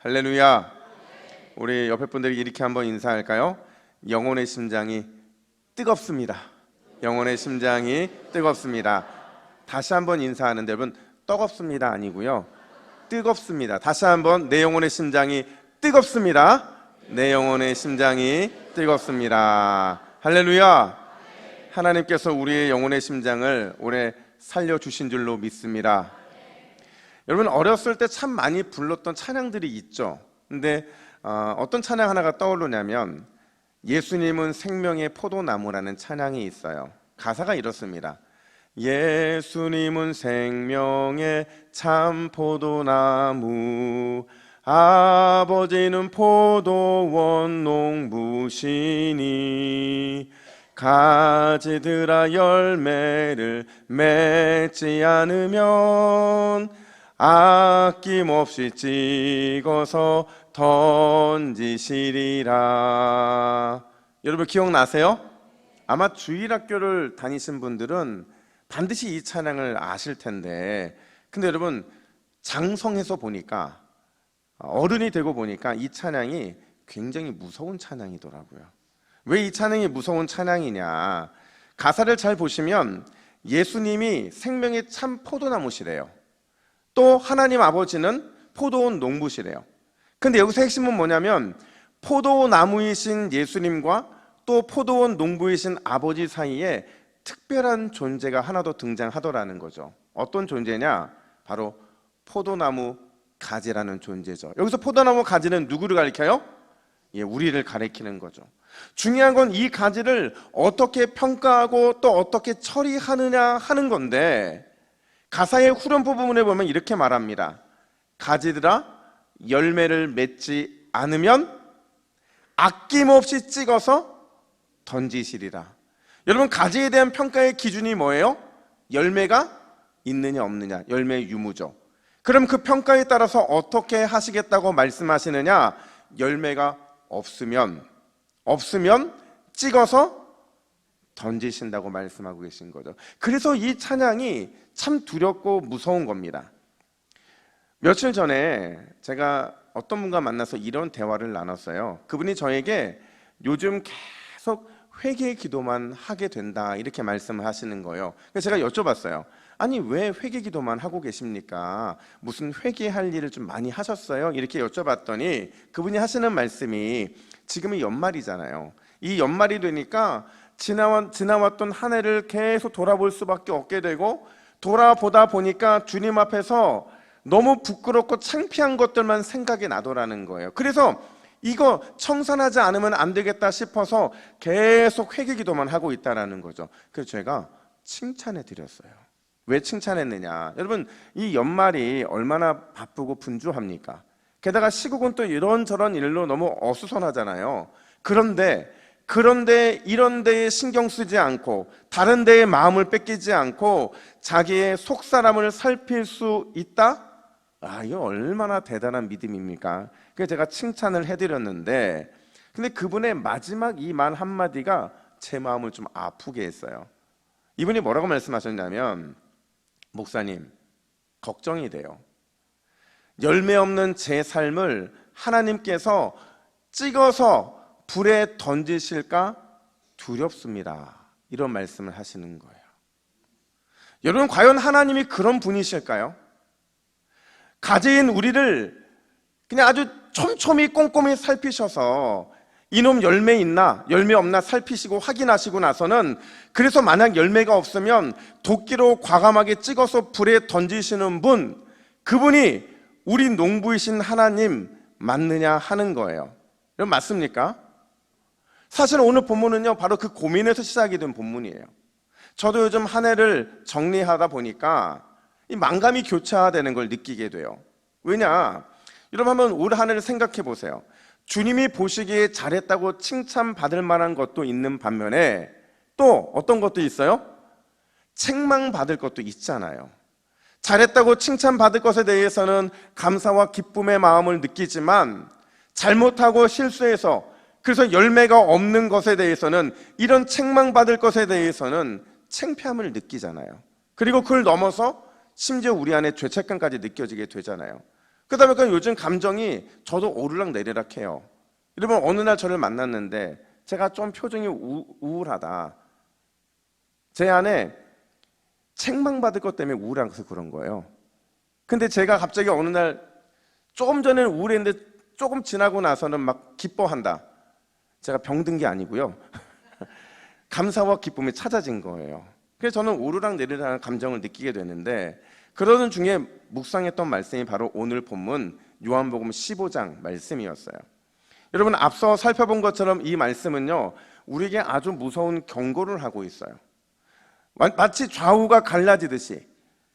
할렐루야. 우리 옆에 분들이 이렇게 한번 인사할까요? 영혼의 심장이 뜨겁습니다. 영혼의 심장이 뜨겁습니다. 다시 한번 인사하는데 여러분, 뜨겁습니다 아니고요, 뜨겁습니다. 다시 한번, 내 영혼의 심장이 뜨겁습니다. 내 영혼의 심장이 뜨겁습니다. 할렐루야. 하나님께서 우리의 영혼의 심장을 오래 살려주신 줄로 믿습니다. 여러분, 어렸을 때 참 많이 불렀던 찬양들이 있죠. 근데 어떤 찬양 하나가 떠오르냐면 예수님은 생명의 포도나무라는 찬양이 있어요. 가사가 이렇습니다. 예수님은 생명의 참 포도나무, 아버지는 포도원 농부시니 가지들아 열매를 맺지 않으면 아낌없이 찍어서 던지시리라. 여러분 기억나세요? 아마 주일학교를 다니신 분들은 반드시 이 찬양을 아실 텐데, 근데 여러분 장성해서 보니까, 어른이 되고 보니까 이 찬양이 굉장히 무서운 찬양이더라고요. 왜 이 찬양이 무서운 찬양이냐, 가사를 잘 보시면 예수님이 생명의 참 포도나무시래요. 또 하나님 아버지는 포도원 농부시래요. 근데 여기서 핵심은 뭐냐면 포도나무이신 예수님과 또 포도원 농부이신 아버지 사이에 특별한 존재가 하나 더 등장하더라는 거죠. 어떤 존재냐? 바로 포도나무 가지라는 존재죠. 여기서 포도나무 가지는 누구를 가리켜요? 우리를 가리키는 거죠. 중요한 건 이 가지를 어떻게 평가하고 또 어떻게 처리하느냐 하는 건데, 가사의 후렴부 부분에 보면 이렇게 말합니다. 가지들아 열매를 맺지 않으면 아낌없이 찍어서 던지시리라. 여러분, 가지에 대한 평가의 기준이 뭐예요? 열매가 있느냐 없느냐, 열매의 유무죠. 그럼 그 평가에 따라서 어떻게 하시겠다고 말씀하시느냐? 열매가 없으면 찍어서 던지신다고 말씀하고 계신 거죠. 그래서 이 찬양이 참 두렵고 무서운 겁니다. 며칠 전에 제가 어떤 분과 만나서 이런 대화를 나눴어요. 그분이 저에게 요즘 계속 회개 기도만 하게 된다 이렇게 말씀을 하시는 거예요. 그래서 제가 여쭤봤어요. 아니 왜 회개 기도만 하고 계십니까? 무슨 회개할 일을 좀 많이 하셨어요? 이렇게 여쭤봤더니 그분이 하시는 말씀이, 지금이 연말이잖아요. 이 연말이 되니까 지나왔던 한 해를 계속 돌아볼 수밖에 없게 되고, 돌아보다 보니까 주님 앞에서 너무 부끄럽고 창피한 것들만 생각이 나더라는 거예요. 그래서 이거 청산하지 않으면 안 되겠다 싶어서 계속 회개 기도만 하고 있다는 거죠. 그래서 제가 칭찬해 드렸어요. 왜 칭찬했느냐, 여러분 이 연말이 얼마나 바쁘고 분주합니까? 게다가 시국은 또 이런저런 일로 너무 어수선하잖아요. 그런데 이런 데에 신경 쓰지 않고 다른 데에 마음을 뺏기지 않고 자기의 속사람을 살필 수 있다? 이거 얼마나 대단한 믿음입니까? 그래서 제가 칭찬을 해드렸는데, 근데 그분의 마지막 이 말 한마디가 제 마음을 좀 아프게 했어요. 이분이 뭐라고 말씀하셨냐면, 목사님, 걱정이 돼요. 열매 없는 제 삶을 하나님께서 찍어서 불에 던지실까 두렵습니다. 이런 말씀을 하시는 거예요. 여러분, 과연 하나님이 그런 분이실까요? 가지인 우리를 그냥 아주 촘촘히 꼼꼼히 살피셔서 이놈 열매 있나 열매 없나 살피시고 확인하시고 나서는, 그래서 만약 열매가 없으면 도끼로 과감하게 찍어서 불에 던지시는 분, 그분이 우리 농부이신 하나님 맞느냐 하는 거예요. 여러분 맞습니까? 사실 오늘 본문은요, 바로 그 고민에서 시작이 된 본문이에요. 저도 요즘 한 해를 정리하다 보니까 이 만감이 교차되는 걸 느끼게 돼요. 왜냐? 여러분 한번 올 한 해를 생각해 보세요. 주님이 보시기에 잘했다고 칭찬받을 만한 것도 있는 반면에 또 어떤 것도 있어요? 책망받을 것도 있잖아요. 잘했다고 칭찬받을 것에 대해서는 감사와 기쁨의 마음을 느끼지만, 잘못하고 실수해서 그래서 열매가 없는 것에 대해서는, 이런 책망받을 것에 대해서는 창피함을 느끼잖아요. 그리고 그걸 넘어서 심지어 우리 안에 죄책감까지 느껴지게 되잖아요. 그러다 보니까 요즘 감정이 저도 오르락 내리락 해요. 여러분, 어느 날 저를 만났는데 제가 좀 표정이 우울하다. 제 안에 책망받을 것 때문에 우울해서 그런 거예요. 근데 제가 갑자기 어느 날 조금 전에는 우울했는데 조금 지나고 나서는 막 기뻐한다. 제가 병든 게 아니고요. 감사와 기쁨이 찾아진 거예요. 그래서 저는 오르락 내리락 감정을 느끼게 되는데, 그러는 중에 묵상했던 말씀이 바로 오늘 본문 요한복음 15장 말씀이었어요. 여러분, 앞서 살펴본 것처럼 이 말씀은요, 우리에게 아주 무서운 경고를 하고 있어요. 마치 좌우가 갈라지듯이,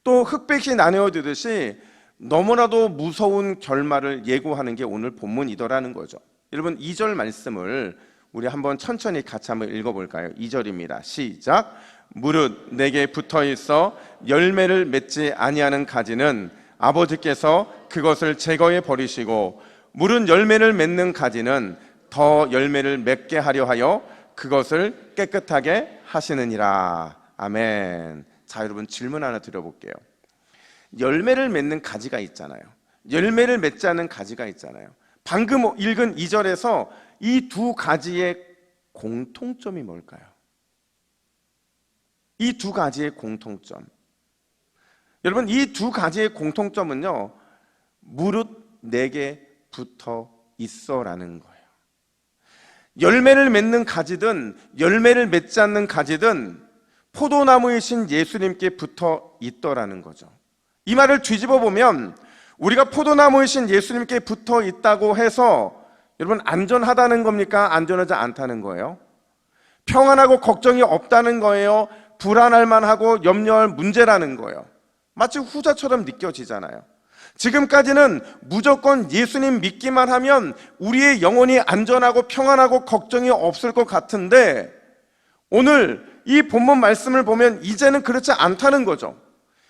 또 흑백이 나뉘어지듯이 너무나도 무서운 결말을 예고하는 게 오늘 본문이더라는 거죠. 여러분, 2절 말씀을 우리 한번 천천히 같이 한번 읽어볼까요? 2절입니다. 시작. 무릇 내게 붙어있어 열매를 맺지 아니하는 가지는 아버지께서 그것을 제거해 버리시고, 무릇 열매를 맺는 가지는 더 열매를 맺게 하려 하여 그것을 깨끗하게 하시느니라. 아멘. 자, 여러분, 질문 하나 드려볼게요. 열매를 맺는 가지가 있잖아요. 열매를 맺지 않는 가지가 있잖아요. 방금 읽은 2절에서 이 두 가지의 공통점이 뭘까요? 이 두 가지의 공통점. 여러분, 이 두 가지의 공통점은요, 무릇 내게 붙어 있어라는 거예요. 열매를 맺는 가지든 열매를 맺지 않는 가지든 포도나무이신 예수님께 붙어 있더라는 거죠. 이 말을 뒤집어 보면 우리가 포도나무이신 예수님께 붙어 있다고 해서 여러분, 안전하다는 겁니까? 안전하지 않다는 거예요? 평안하고 걱정이 없다는 거예요? 불안할 만하고 염려할 문제라는 거예요? 마치 후자처럼 느껴지잖아요. 지금까지는 무조건 예수님 믿기만 하면 우리의 영혼이 안전하고 평안하고 걱정이 없을 것 같은데, 오늘 이 본문 말씀을 보면 이제는 그렇지 않다는 거죠.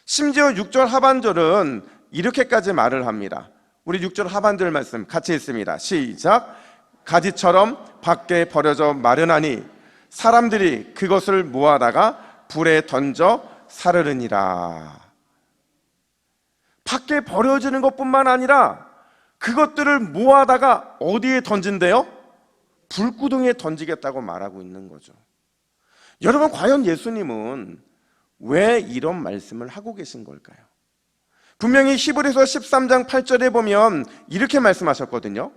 심지어 6절 하반절은 이렇게까지 말을 합니다. 우리 6절 하반절 말씀 같이 읽습니다. 시작. 가지처럼 밖에 버려져 마르나니 사람들이 그것을 모아다가 불에 던져 사르느니라. 밖에 버려지는 것뿐만 아니라 그것들을 모아다가 어디에 던진대요? 불구덩이에 던지겠다고 말하고 있는 거죠. 여러분, 과연 예수님은 왜 이런 말씀을 하고 계신 걸까요? 분명히 히브리서 13장 8절에 보면 이렇게 말씀하셨거든요.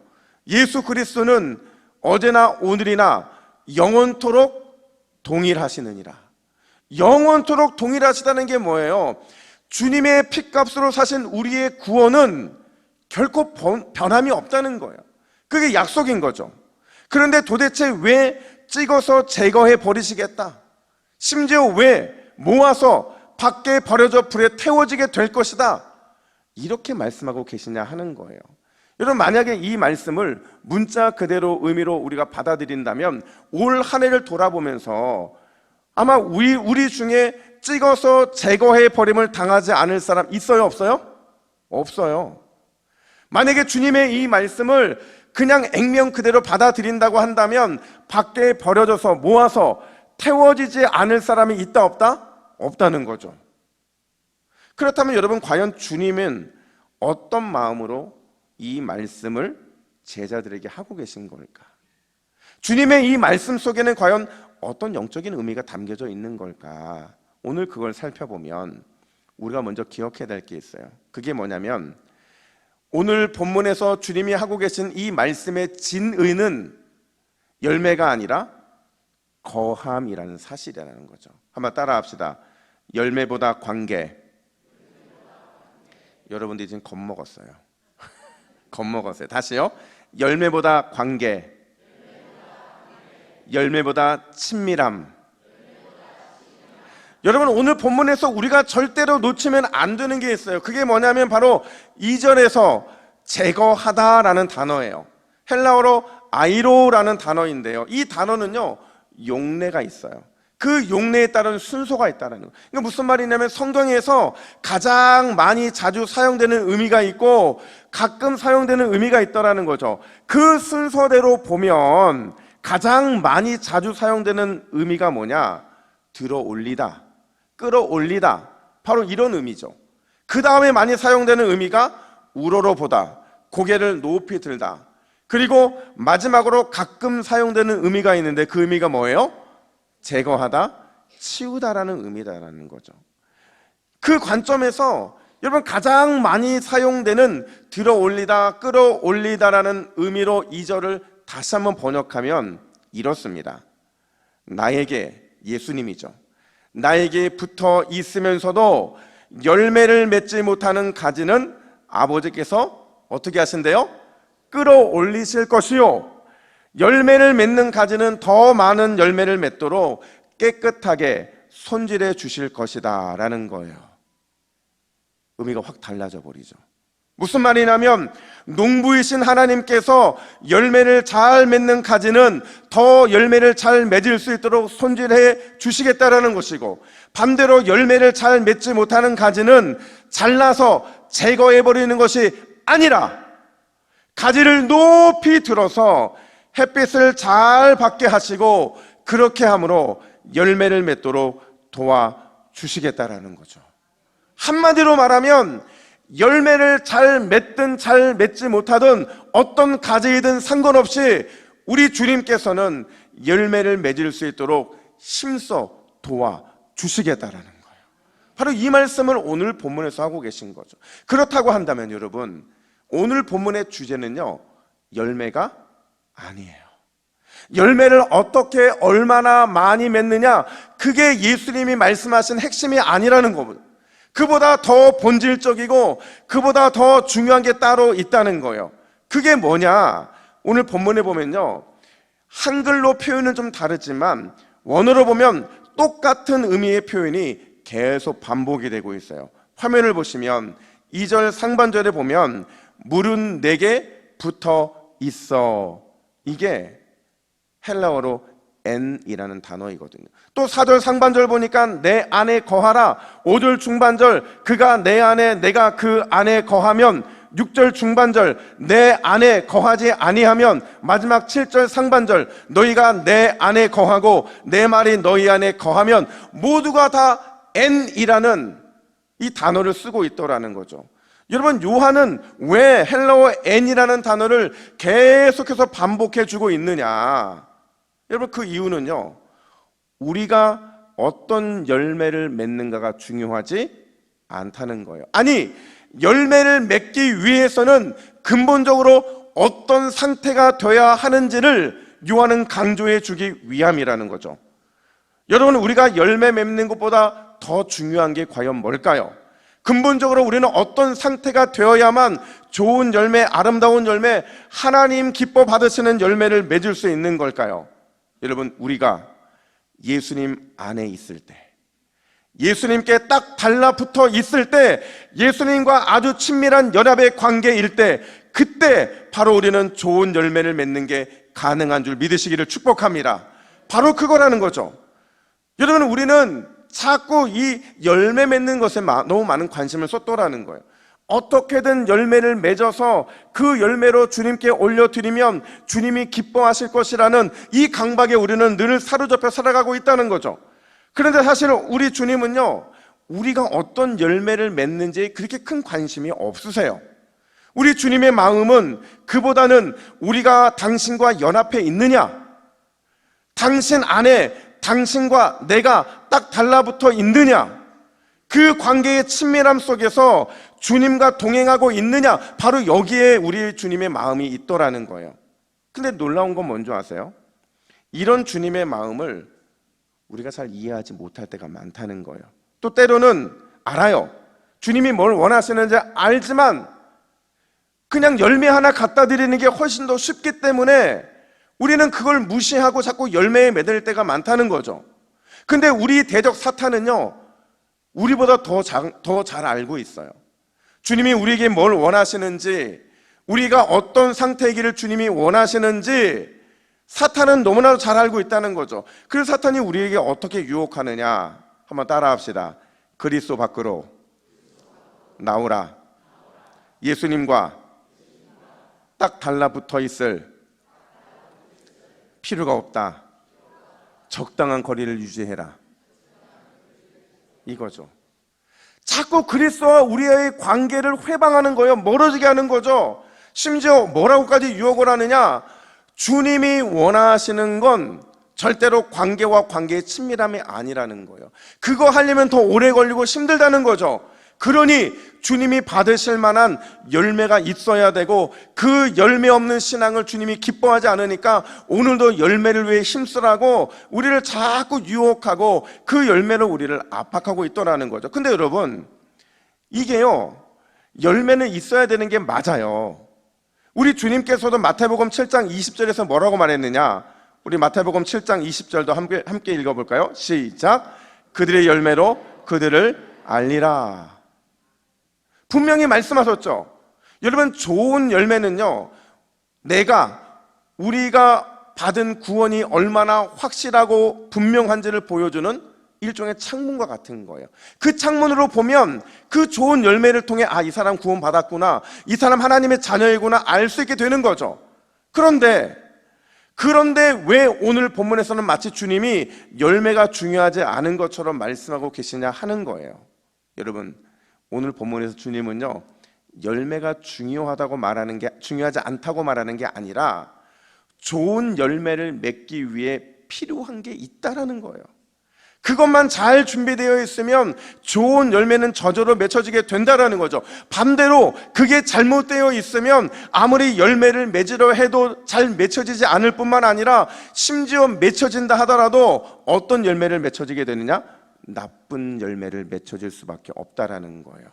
예수 그리스도는 어제나 오늘이나 영원토록 동일하시느니라. 영원토록 동일하시다는 게 뭐예요? 주님의 핏값으로 사신 우리의 구원은 결코 변함이 없다는 거예요. 그게 약속인 거죠. 그런데 도대체 왜 찍어서 제거해 버리시겠다? 심지어 왜 모아서 밖에 버려져 불에 태워지게 될 것이다? 이렇게 말씀하고 계시냐 하는 거예요. 여러분, 만약에 이 말씀을 문자 그대로 의미로 우리가 받아들인다면 올 한 해를 돌아보면서 아마 우리 중에 찍어서 제거해 버림을 당하지 않을 사람 있어요, 없어요? 없어요. 만약에 주님의 이 말씀을 그냥 액면 그대로 받아들인다고 한다면 밖에 버려져서 모아서 태워지지 않을 사람이 있다, 없다? 없다는 거죠. 그렇다면 여러분, 과연 주님은 어떤 마음으로 이 말씀을 제자들에게 하고 계신 걸까? 주님의 이 말씀 속에는 과연 어떤 영적인 의미가 담겨져 있는 걸까? 오늘 그걸 살펴보면 우리가 먼저 기억해야 될 게 있어요. 그게 뭐냐면, 오늘 본문에서 주님이 하고 계신 이 말씀의 진의는 열매가 아니라 거함이라는 사실이라는 거죠. 한번 따라 합시다. 열매보다 관계. 여러분들이 지금 겁먹었어요. 겁먹었어요. 다시요. 열매보다 관계. 열매보다 친밀함. 여러분, 오늘 본문에서 우리가 절대로 놓치면 안 되는 게 있어요. 그게 뭐냐면 바로 2절에서 제거하다라는 단어예요. 헬라어로 아이로라는 단어인데요, 이 단어는요, 용례가 있어요. 그 용례에 따른 순서가 있다는 거예요. 그러니까 무슨 말이냐면 성경에서 가장 많이 자주 사용되는 의미가 있고 가끔 사용되는 의미가 있다는 거죠. 그 순서대로 보면 가장 많이 자주 사용되는 의미가 뭐냐? 들어올리다, 끌어올리다, 바로 이런 의미죠. 그 다음에 많이 사용되는 의미가 우러러 보다, 고개를 높이 들다. 그리고 마지막으로 가끔 사용되는 의미가 있는데 그 의미가 뭐예요? 제거하다, 치우다라는 의미다라는 거죠. 그 관점에서 여러분 가장 많이 사용되는 들어 올리다, 끌어올리다라는 의미로 이 절을 다시 한번 번역하면 이렇습니다. 나에게, 예수님이죠. 나에게 붙어 있으면서도 열매를 맺지 못하는 가지는 아버지께서 어떻게 하신대요? 끌어올리실 것이요, 열매를 맺는 가지는 더 많은 열매를 맺도록 깨끗하게 손질해 주실 것이다 라는 거예요. 의미가 확 달라져 버리죠. 무슨 말이냐면 농부이신 하나님께서 열매를 잘 맺는 가지는 더 열매를 잘 맺을 수 있도록 손질해 주시겠다라는 것이고, 반대로 열매를 잘 맺지 못하는 가지는 잘라서 제거해 버리는 것이 아니라 가지를 높이 들어서 햇빛을 잘 받게 하시고 그렇게 함으로 열매를 맺도록 도와주시겠다라는 거죠. 한마디로 말하면 열매를 잘 맺든 잘 맺지 못하든 어떤 가지이든 상관없이 우리 주님께서는 열매를 맺을 수 있도록 힘써 도와주시겠다라는 거예요. 바로 이 말씀을 오늘 본문에서 하고 계신 거죠. 그렇다고 한다면 여러분, 오늘 본문의 주제는요, 열매가 아니에요. 열매를 어떻게 얼마나 많이 맺느냐, 그게 예수님이 말씀하신 핵심이 아니라는 겁니다. 그보다 더 본질적이고 그보다 더 중요한 게 따로 있다는 거예요. 그게 뭐냐, 오늘 본문에 보면요, 한글로 표현은 좀 다르지만 원어로 보면 똑같은 의미의 표현이 계속 반복이 되고 있어요. 화면을 보시면 2절 상반절에 보면 물은 내게 붙어 있어, 이게 헬라어로 N이라는 단어이거든요. 또 4절 상반절 보니까 내 안에 거하라, 5절 중반절 그가 내 안에 내가 그 안에 거하면, 6절 중반절 내 안에 거하지 아니하면, 마지막 7절 상반절 너희가 내 안에 거하고 내 말이 너희 안에 거하면, 모두가 다 N이라는 이 단어를 쓰고 있더라는 거죠. 여러분, 요한은 왜 헬라어 N이라는 단어를 계속해서 반복해 주고 있느냐? 여러분, 그 이유는요, 우리가 어떤 열매를 맺는가가 중요하지 않다는 거예요. 아니, 열매를 맺기 위해서는 근본적으로 어떤 상태가 돼야 하는지를 요한은 강조해 주기 위함이라는 거죠. 여러분, 우리가 열매 맺는 것보다 더 중요한 게 과연 뭘까요? 근본적으로 우리는 어떤 상태가 되어야만 좋은 열매, 아름다운 열매, 하나님 기뻐 받으시는 열매를 맺을 수 있는 걸까요? 여러분, 우리가 예수님 안에 있을 때, 예수님께 딱 달라붙어 있을 때, 예수님과 아주 친밀한 연합의 관계일 때, 그때 바로 우리는 좋은 열매를 맺는 게 가능한 줄 믿으시기를 축복합니다. 바로 그거라는 거죠. 여러분, 우리는 자꾸 이 열매 맺는 것에 너무 많은 관심을 쏟더라는 거예요. 어떻게든 열매를 맺어서 그 열매로 주님께 올려드리면 주님이 기뻐하실 것이라는 이 강박에 우리는 늘 사로잡혀 살아가고 있다는 거죠. 그런데 사실 우리 주님은요, 우리가 어떤 열매를 맺는지 그렇게 큰 관심이 없으세요. 우리 주님의 마음은 그보다는 우리가 당신과 연합해 있느냐, 당신 안에 당신과 내가 딱 달라붙어 있느냐, 그 관계의 친밀함 속에서 주님과 동행하고 있느냐, 바로 여기에 우리 주님의 마음이 있더라는 거예요. 근데 놀라운 건 뭔지 아세요? 이런 주님의 마음을 우리가 잘 이해하지 못할 때가 많다는 거예요. 또 때로는 알아요. 주님이 뭘 원하시는지 알지만 그냥 열매 하나 갖다 드리는 게 훨씬 더 쉽기 때문에 우리는 그걸 무시하고 자꾸 열매에 매달 때가 많다는 거죠. 근데 우리 대적 사탄은요, 우리보다 더 잘 알고 있어요. 주님이 우리에게 뭘 원하시는지, 우리가 어떤 상태이기를 주님이 원하시는지 사탄은 너무나도 잘 알고 있다는 거죠. 그래서 사탄이 우리에게 어떻게 유혹하느냐, 한번 따라합시다. 그리스도 밖으로 나오라. 예수님과 딱 달라붙어 있을 필요가 없다. 적당한 거리를 유지해라. 이거죠. 자꾸 그리스도와 우리의 관계를 회방하는 거예요. 멀어지게 하는 거죠. 심지어 뭐라고까지 유혹을 하느냐? 주님이 원하시는 건 절대로 관계와 관계의 친밀함이 아니라는 거예요. 그거 하려면 더 오래 걸리고 힘들다는 거죠. 그러니 주님이 받으실 만한 열매가 있어야 되고, 그 열매 없는 신앙을 주님이 기뻐하지 않으니까 오늘도 열매를 위해 힘쓰라고 우리를 자꾸 유혹하고 그 열매로 우리를 압박하고 있더라는 거죠. 근데 여러분, 이게요, 열매는 있어야 되는 게 맞아요. 우리 주님께서도 마태복음 7장 20절에서 뭐라고 말했느냐? 우리 마태복음 7장 20절도 함께 읽어볼까요? 시작. 그들의 열매로 그들을 알리라. 분명히 말씀하셨죠. 여러분, 좋은 열매는요, 우리가 받은 구원이 얼마나 확실하고 분명한지를 보여주는 일종의 창문과 같은 거예요. 그 창문으로 보면 그 좋은 열매를 통해 이 사람 구원 받았구나, 이 사람 하나님의 자녀이구나 알 수 있게 되는 거죠. 그런데 왜 오늘 본문에서는 마치 주님이 열매가 중요하지 않은 것처럼 말씀하고 계시냐 하는 거예요. 여러분, 오늘 본문에서 주님은요, 열매가 중요하지 않다고 말하는 게 아니라 좋은 열매를 맺기 위해 필요한 게 있다라는 거예요. 그것만 잘 준비되어 있으면 좋은 열매는 저절로 맺혀지게 된다라는 거죠. 반대로 그게 잘못되어 있으면 아무리 열매를 맺으려 해도 잘 맺혀지지 않을 뿐만 아니라, 심지어 맺혀진다 하더라도 어떤 열매를 맺혀지게 되느냐? 나쁜 열매를 맺혀질 수밖에 없다라는 거예요.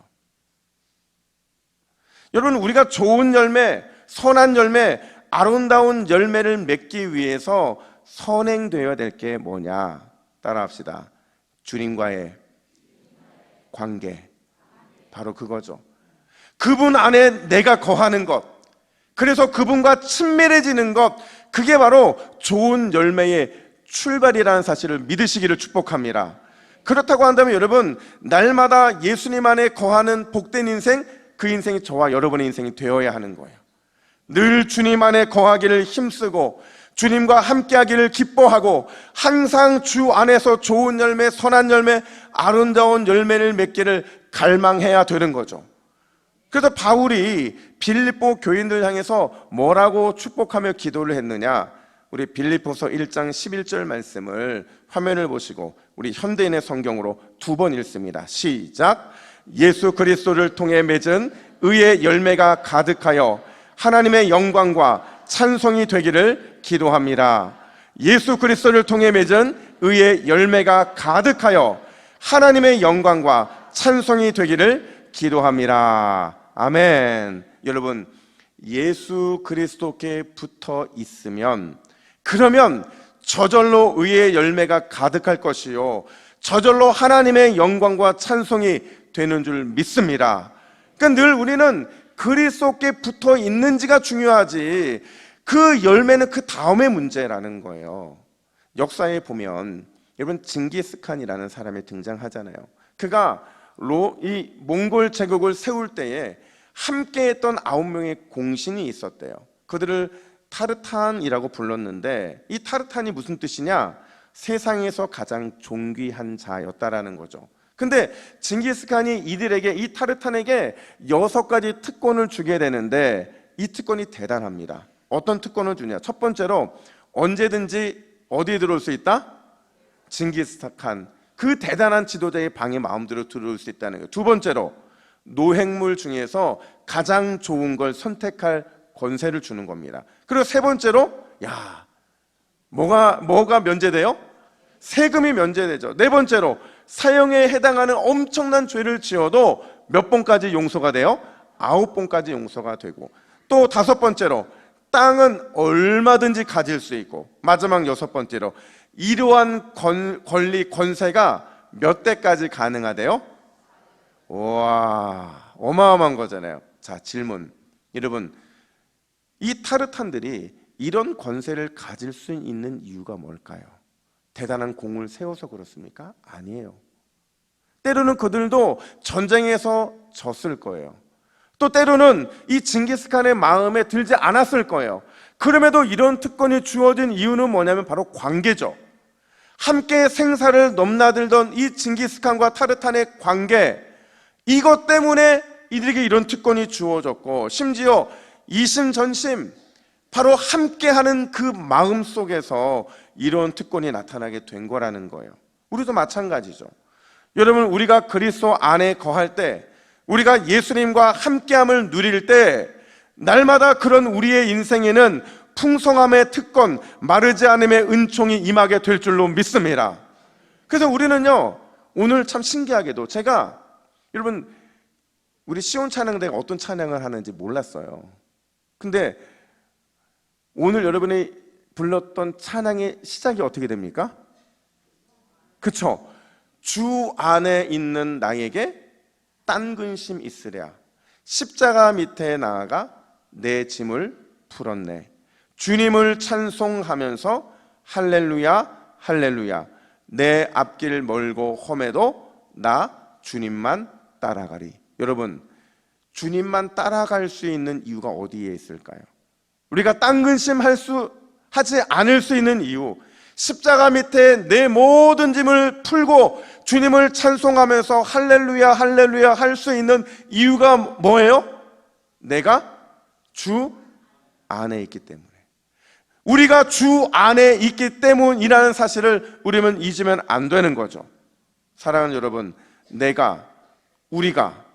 여러분, 우리가 좋은 열매, 선한 열매, 아름다운 열매를 맺기 위해서 선행되어야 될 게 뭐냐? 따라합시다. 주님과의 관계, 바로 그거죠. 그분 안에 내가 거하는 것, 그래서 그분과 친밀해지는 것, 그게 바로 좋은 열매의 출발이라는 사실을 믿으시기를 축복합니다. 그렇다고 한다면 여러분, 날마다 예수님 안에 거하는 복된 인생, 그 인생이 저와 여러분의 인생이 되어야 하는 거예요. 늘 주님 안에 거하기를 힘쓰고 주님과 함께하기를 기뻐하고 항상 주 안에서 좋은 열매, 선한 열매, 아름다운 열매를 맺기를 갈망해야 되는 거죠. 그래서 바울이 빌립보 교인들 향해서 뭐라고 축복하며 기도를 했느냐? 우리 빌립보서 1장 11절 말씀을 화면을 보시고 우리 현대인의 성경으로 2번 읽습니다. 시작. 예수 그리스도를 통해 맺은 의의 열매가 가득하여 하나님의 영광과 찬송이 되기를 기도합니다. 예수 그리스도를 통해 맺은 의의 열매가 가득하여 하나님의 영광과 찬송이 되기를 기도합니다. 아멘. 여러분, 예수 그리스도께 붙어 있으면, 그러면 저절로 의의 열매가 가득할 것이요, 저절로 하나님의 영광과 찬송이 되는 줄 믿습니다. 그러니까 늘 우리는 그리스도께 붙어 있는지가 중요하지, 그 열매는 그 다음의 문제라는 거예요. 역사에 보면 여러분, 징기스칸이라는 사람이 등장하잖아요. 그가 이 몽골 제국을 세울 때에 함께했던 9명의 공신이 있었대요. 그들을 타르탄이라고 불렀는데, 이 타르탄이 무슨 뜻이냐? 세상에서 가장 존귀한 자였다라는 거죠. 근데 징기스칸이 이 타르탄에게 6가지 특권을 주게 되는데, 이 특권이 대단합니다. 어떤 특권을 주냐? 첫 번째로, 언제든지 어디에 들어올 수 있다? 징기스칸, 그 대단한 지도자의 방에 마음대로 들어올 수 있다는 거예요. 두 번째로, 노획물 중에서 가장 좋은 걸 선택할 권세를 주는 겁니다. 그리고 세 번째로, 뭐가 면제돼요? 세금이 면제되죠. 네 번째로, 사형에 해당하는 엄청난 죄를 지어도 몇 번까지 용서가 돼요? 9번까지 용서가 되고, 또 5번째로, 땅은 얼마든지 가질 수 있고, 마지막 6번째로, 이러한 권리, 권세가 몇 대까지 가능하대요? 와, 어마어마한 거잖아요. 자, 질문. 여러분, 이 타르탄들이 이런 권세를 가질 수 있는 이유가 뭘까요? 대단한 공을 세워서 그렇습니까? 아니에요. 때로는 그들도 전쟁에서 졌을 거예요. 또 때로는 이 징기스칸의 마음에 들지 않았을 거예요. 그럼에도 이런 특권이 주어진 이유는 뭐냐면 바로 관계죠. 함께 생사를 넘나들던 이 징기스칸과 타르탄의 관계, 이것 때문에 이들에게 이런 특권이 주어졌고, 심지어 이심 전심, 바로 함께하는 그 마음 속에서 이런 특권이 나타나게 된 거라는 거예요. 우리도 마찬가지죠. 여러분, 우리가 그리스도 안에 거할 때, 우리가 예수님과 함께함을 누릴 때, 날마다 그런 우리의 인생에는 풍성함의 특권, 마르지 않음의 은총이 임하게 될 줄로 믿습니다. 그래서 우리는요, 오늘 참 신기하게도 제가, 여러분, 우리 시온 찬양대가 어떤 찬양을 하는지 몰랐어요. 근데 오늘 여러분이 불렀던 찬양의 시작이 어떻게 됩니까? 그쵸? 주 안에 있는 나에게 딴 근심 있으랴. 십자가 밑에 나아가 내 짐을 풀었네. 주님을 찬송하면서 할렐루야 할렐루야. 내 앞길 멀고 험해도 나 주님만 따라가리. 여러분, 주님만 따라갈 수 있는 이유가 어디에 있을까요? 우리가 딴 근심 하지 않을 수 있는 이유, 십자가 밑에 내 모든 짐을 풀고 주님을 찬송하면서 할렐루야 할렐루야 할 수 있는 이유가 뭐예요? 내가 주 안에 있기 때문에. 우리가 주 안에 있기 때문이라는 사실을 우리는 잊으면 안 되는 거죠. 사랑하는 여러분, 우리가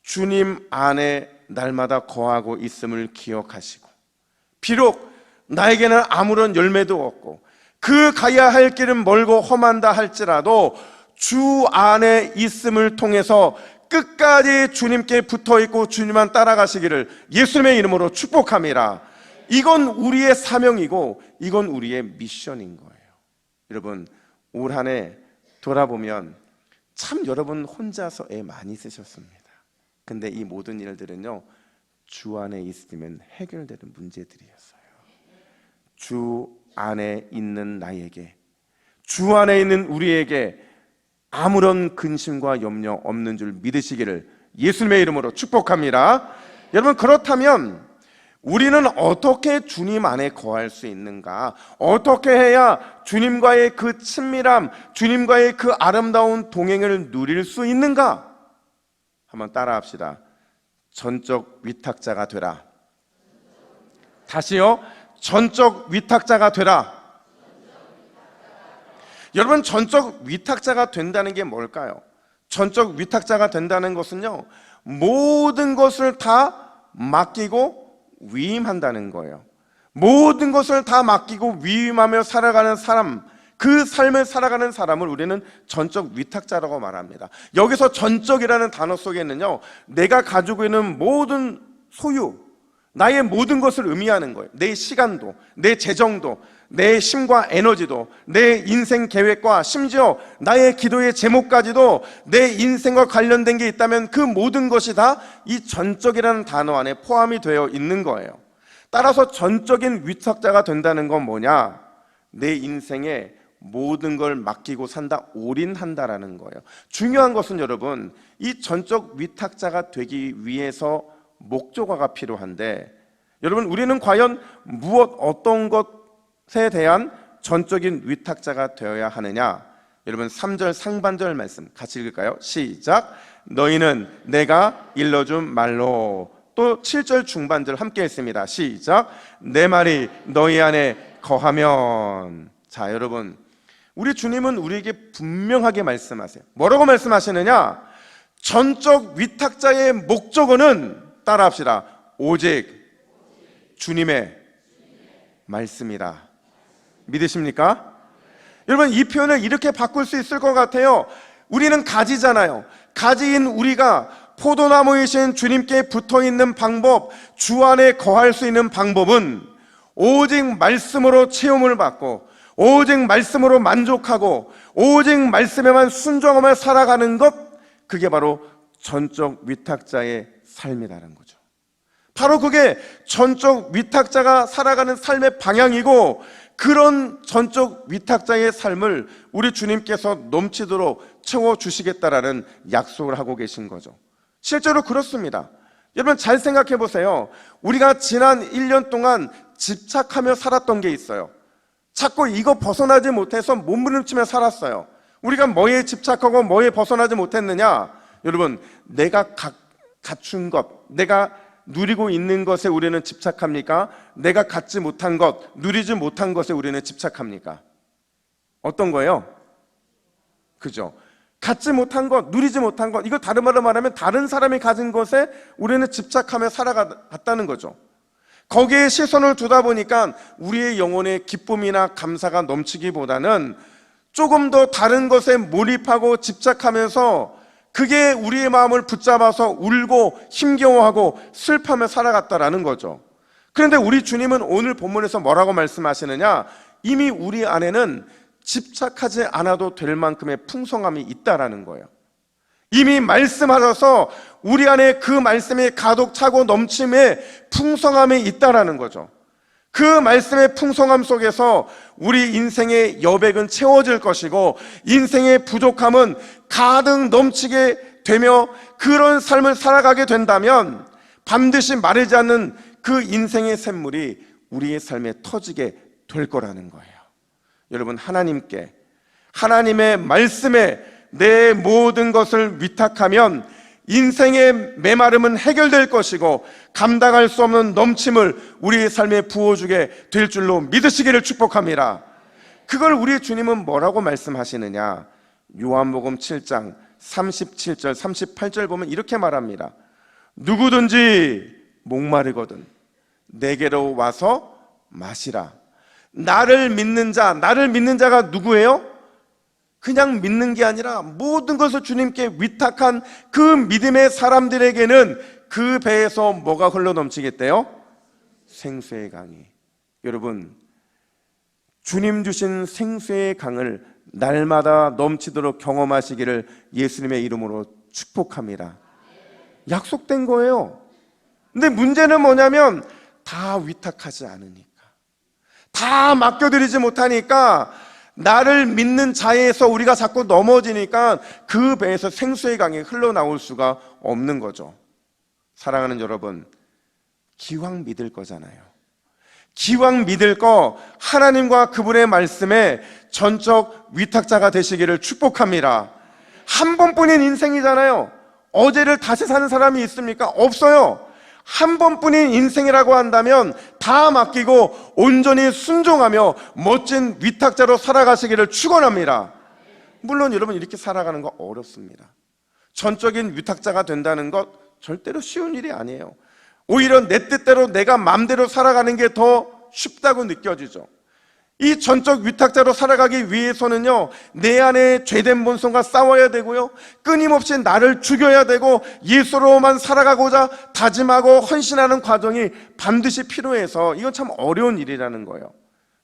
주님 안에 날마다 거하고 있음을 기억하시고, 비록 나에게는 아무런 열매도 없고 그 가야 할 길은 멀고 험한다 할지라도 주 안에 있음을 통해서 끝까지 주님께 붙어있고 주님만 따라가시기를 예수님의 이름으로 축복합니다. 이건 우리의 사명이고 이건 우리의 미션인 거예요. 여러분, 올 한 해 돌아보면 참 여러분 혼자서 애 많이 쓰셨습니다. 근데 이 모든 일들은요, 주 안에 있으면 해결되는 문제들이었어요. 주 안에 있는 나에게, 주 안에 있는 우리에게 아무런 근심과 염려 없는 줄 믿으시기를 예수님의 이름으로 축복합니다. 여러분, 그렇다면 우리는 어떻게 주님 안에 거할 수 있는가? 어떻게 해야 주님과의 그 친밀함, 주님과의 그 아름다운 동행을 누릴 수 있는가? 한번 따라합시다. 전적 위탁자가 되라. 다시요. 전적 위탁자가 되라. 여러분, 전적 위탁자가 된다는 게 뭘까요? 전적 위탁자가 된다는 것은요, 모든 것을 다 맡기고 위임한다는 거예요. 모든 것을 다 맡기고 위임하며 살아가는 사람, 그 삶을 살아가는 사람을 우리는 전적 위탁자라고 말합니다. 여기서 전적이라는 단어 속에는요, 내가 가지고 있는 모든 소유, 나의 모든 것을 의미하는 거예요. 내 시간도, 내 재정도, 내 힘과 에너지도, 내 인생 계획과 심지어 나의 기도의 제목까지도 내 인생과 관련된 게 있다면 그 모든 것이 다 이 전적이라는 단어 안에 포함이 되어 있는 거예요. 따라서 전적인 위탁자가 된다는 건 뭐냐? 내 인생에 모든 걸 맡기고 산다, 올인한다라는 거예요. 중요한 것은 여러분, 이 전적 위탁자가 되기 위해서 목적어가 필요한데, 여러분, 우리는 과연 어떤 것에 대한 전적인 위탁자가 되어야 하느냐? 여러분, 3절 상반절 말씀 같이 읽을까요? 시작. 너희는 내가 일러준 말로. 또 7절 중반절 함께 했습니다. 시작. 내 말이 너희 안에 거하면. 자, 여러분, 우리 주님은 우리에게 분명하게 말씀하세요. 뭐라고 말씀하시느냐? 전적 위탁자의 목적어는, 따라합시다, 오직 주님의 말씀이다. 믿으십니까? 여러분, 이 표현을 이렇게 바꿀 수 있을 것 같아요. 우리는 가지잖아요. 가지인 우리가 포도나무이신 주님께 붙어있는 방법, 주 안에 거할 수 있는 방법은 오직 말씀으로 체험을 받고, 오직 말씀으로 만족하고, 오직 말씀에만 순종하며 살아가는 것, 그게 바로 전적 위탁자의 삶이라는 거죠. 바로 그게 전적 위탁자가 살아가는 삶의 방향이고, 그런 전적 위탁자의 삶을 우리 주님께서 넘치도록 채워주시겠다라는 약속을 하고 계신 거죠. 실제로 그렇습니다. 여러분, 잘 생각해 보세요. 우리가 지난 1년 동안 집착하며 살았던 게 있어요. 자꾸 이거 벗어나지 못해서 몸부림치며 살았어요. 우리가 뭐에 집착하고 뭐에 벗어나지 못했느냐? 여러분, 내가 갖춘 것, 내가 누리고 있는 것에 우리는 집착합니까? 내가 갖지 못한 것, 누리지 못한 것에 우리는 집착합니까? 어떤 거예요? 그죠? 갖지 못한 것, 누리지 못한 것, 이거 다른 말로 말하면 다른 사람이 가진 것에 우리는 집착하며 살아갔다는 거죠. 거기에 시선을 두다 보니까 우리의 영혼에 기쁨이나 감사가 넘치기보다는 조금 더 다른 것에 몰입하고 집착하면서 그게 우리의 마음을 붙잡아서 울고 힘겨워하고 슬퍼하며 살아갔다라는 거죠. 그런데 우리 주님은 오늘 본문에서 뭐라고 말씀하시느냐? 이미 우리 안에는 집착하지 않아도 될 만큼의 풍성함이 있다라는 거예요. 이미 말씀하셔서 우리 안에 그 말씀이 가득 차고 넘침에 풍성함이 있다라는 거죠. 그 말씀의 풍성함 속에서 우리 인생의 여백은 채워질 것이고 인생의 부족함은 가득 넘치게 되며 그런 삶을 살아가게 된다면 반드시 마르지 않는 그 인생의 샘물이 우리의 삶에 터지게 될 거라는 거예요. 여러분, 하나님께, 하나님의 말씀에 내 모든 것을 위탁하면 인생의 메마름은 해결될 것이고 감당할 수 없는 넘침을 우리의 삶에 부어주게 될 줄로 믿으시기를 축복합니다. 그걸 우리 주님은 뭐라고 말씀하시느냐? 요한복음 7장 37절 38절 보면 이렇게 말합니다. 누구든지 목마르거든 내게로 와서 마시라. 나를 믿는 자가 누구예요? 그냥 믿는 게 아니라 모든 것을 주님께 위탁한 그 믿음의 사람들에게는 그 배에서 뭐가 흘러넘치겠대요? 생수의 강이. 여러분, 주님 주신 생수의 강을 날마다 넘치도록 경험하시기를 예수님의 이름으로 축복합니다. 약속된 거예요. 근데 문제는 뭐냐면 다 위탁하지 않으니까, 다 맡겨드리지 못하니까 나를 믿는 자에서 우리가 자꾸 넘어지니까 그 배에서 생수의 강이 흘러나올 수가 없는 거죠. 사랑하는 여러분, 기왕 믿을 거잖아요. 기왕 믿을 거 하나님과 그분의 말씀에 전적 위탁자가 되시기를 축복합니다. 한 번뿐인 인생이잖아요. 어제를 다시 사는 사람이 있습니까? 없어요. 한 번뿐인 인생이라고 한다면 다 맡기고 온전히 순종하며 멋진 위탁자로 살아가시기를 축원합니다. 물론 여러분, 이렇게 살아가는 거 어렵습니다. 전적인 위탁자가 된다는 것 절대로 쉬운 일이 아니에요. 오히려 내 뜻대로 내가 마음대로 살아가는 게 더 쉽다고 느껴지죠. 이 전적 위탁자로 살아가기 위해서는요, 내 안에 죄된 본성과 싸워야 되고요, 끊임없이 나를 죽여야 되고 예수로만 살아가고자 다짐하고 헌신하는 과정이 반드시 필요해서 이건 참 어려운 일이라는 거예요.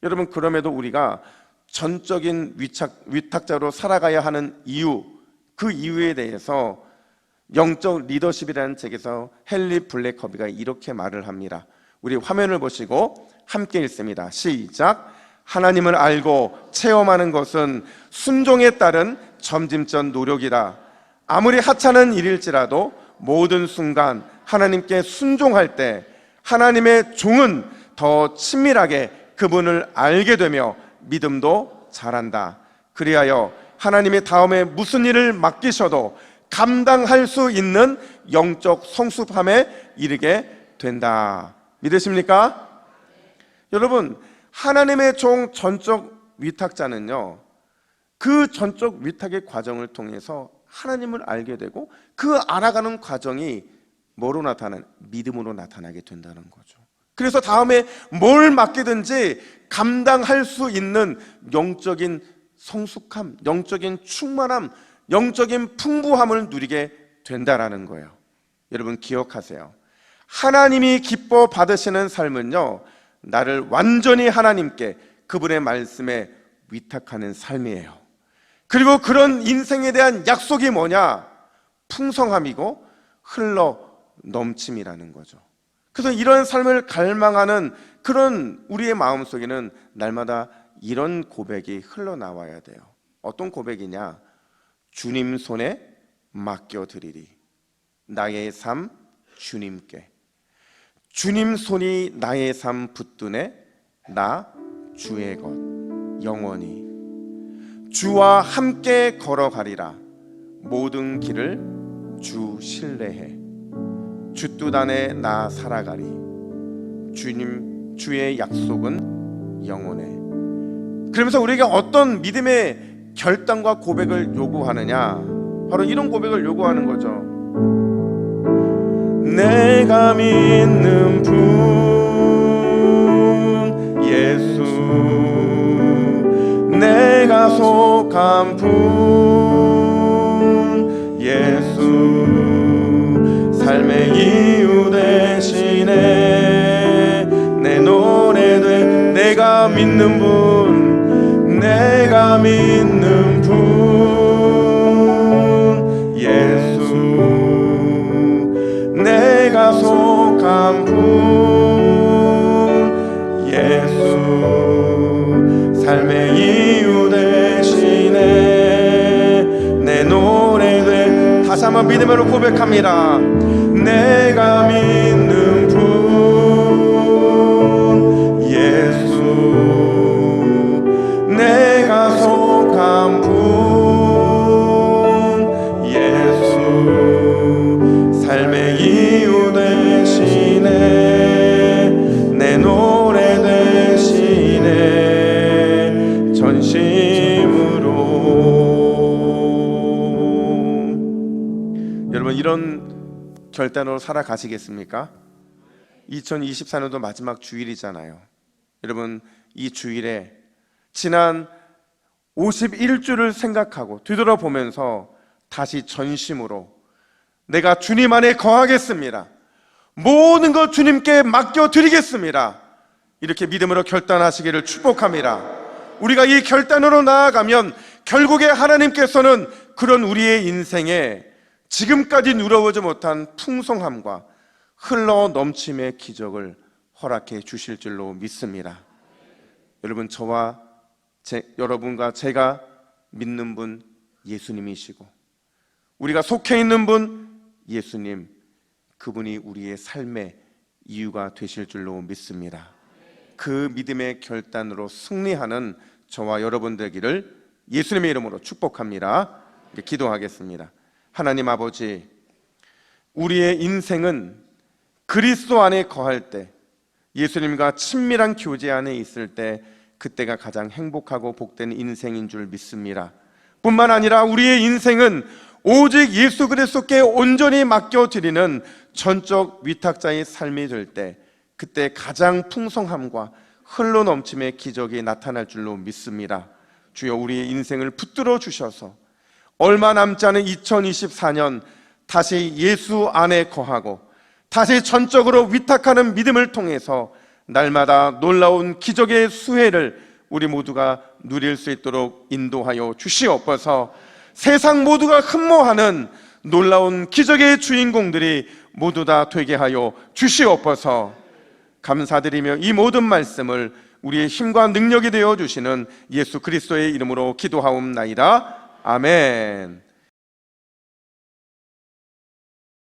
여러분, 그럼에도 우리가 전적인 위탁자로 살아가야 하는 이유, 그 이유에 대해서 영적 리더십이라는 책에서 헨리 블랙커비가 이렇게 말을 합니다. 우리 화면을 보시고 함께 읽습니다. 시작. 하나님을 알고 체험하는 것은 순종에 따른 점진적 노력이다. 아무리 하찮은 일일지라도 모든 순간 하나님께 순종할 때 하나님의 종은 더 친밀하게 그분을 알게 되며 믿음도 자란다. 그리하여 하나님이 다음에 무슨 일을 맡기셔도 감당할 수 있는 영적 성숙함에 이르게 된다. 믿으십니까? 여러분, 하나님의 종 전적 위탁자는요, 그 전적 위탁의 과정을 통해서 하나님을 알게 되고 그 알아가는 과정이 뭐로 나타나는? 믿음으로 나타나게 된다는 거죠. 그래서 다음에 뭘 맡기든지 감당할 수 있는 영적인 성숙함, 영적인 충만함, 영적인 풍부함을 누리게 된다라는 거예요. 여러분, 기억하세요. 하나님이 기뻐 받으시는 삶은요, 나를 완전히 하나님께, 그분의 말씀에 위탁하는 삶이에요. 그리고 그런 인생에 대한 약속이 뭐냐? 풍성함이고 흘러 넘침이라는 거죠. 그래서 이런 삶을 갈망하는 그런 우리의 마음속에는 날마다 이런 고백이 흘러나와야 돼요. 어떤 고백이냐? 주님 손에 맡겨드리리. 나의 삶 주님께. 주님 손이 나의 삶 붙드네. 나 주의 것 영원히. 주와 함께 걸어가리라. 모든 길을 주 신뢰해. 주 뜻 안에 나 살아가리. 주님, 주의 약속은 영원해. 그러면서 우리에게 어떤 믿음의 결단과 고백을 요구하느냐? 바로 이런 고백을 요구하는 거죠. 내가 믿는 분 예수, 내가 속한 분 예수, 삶의 이유 대신에 내 노래돼. 내가 믿는 분, 내가 믿는 분 예수, 내가 속한 분 예수, 삶의 이유 대신에 내 노래 돼. 다시 한번 믿음으로 고백합니다. 내가 믿는 분 예수, 내가 속한 분 예수, 삶의 이유 대신에 내 노래 대신에 전심으로. 여러분, 이런 결단으로 살아가시겠습니까? 2024년도 마지막 주일이잖아요. 여러분, 이 주일에 지난 51주를 생각하고 뒤돌아보면서 다시 전심으로 내가 주님 안에 거하겠습니다, 모든 것 주님께 맡겨드리겠습니다, 이렇게 믿음으로 결단하시기를 축복합니다. 우리가 이 결단으로 나아가면 결국에 하나님께서는 그런 우리의 인생에 지금까지 누려보지 못한 풍성함과 흘러 넘침의 기적을 허락해 주실 줄로 믿습니다. 여러분, 여러분과 제가 믿는 분 예수님이시고, 우리가 속해 있는 분 예수님, 그분이 우리의 삶의 이유가 되실 줄로 믿습니다. 그 믿음의 결단으로 승리하는 저와 여러분 되기를 예수님의 이름으로 축복합니다. 기도하겠습니다. 하나님 아버지, 우리의 인생은 그리스도 안에 거할 때, 예수님과 친밀한 교제 안에 있을 때, 그때가 가장 행복하고 복된 인생인 줄 믿습니다. 뿐만 아니라 우리의 인생은 오직 예수 그리스도께 온전히 맡겨드리는 전적 위탁자의 삶이 될 때, 그때 가장 풍성함과 흘러 넘침의 기적이 나타날 줄로 믿습니다. 주여, 우리의 인생을 붙들어 주셔서 얼마 남지 않은 2024년 다시 예수 안에 거하고 다시 전적으로 위탁하는 믿음을 통해서 날마다 놀라운 기적의 수혜를 우리 모두가 누릴 수 있도록 인도하여 주시옵소서. 세상 모두가 흠모하는 놀라운 기적의 주인공들이 모두 다 되게 하여 주시옵소서. 감사드리며 이 모든 말씀을 우리의 힘과 능력이 되어 주시는 예수 그리스도의 이름으로 기도하옵나이다. 아멘.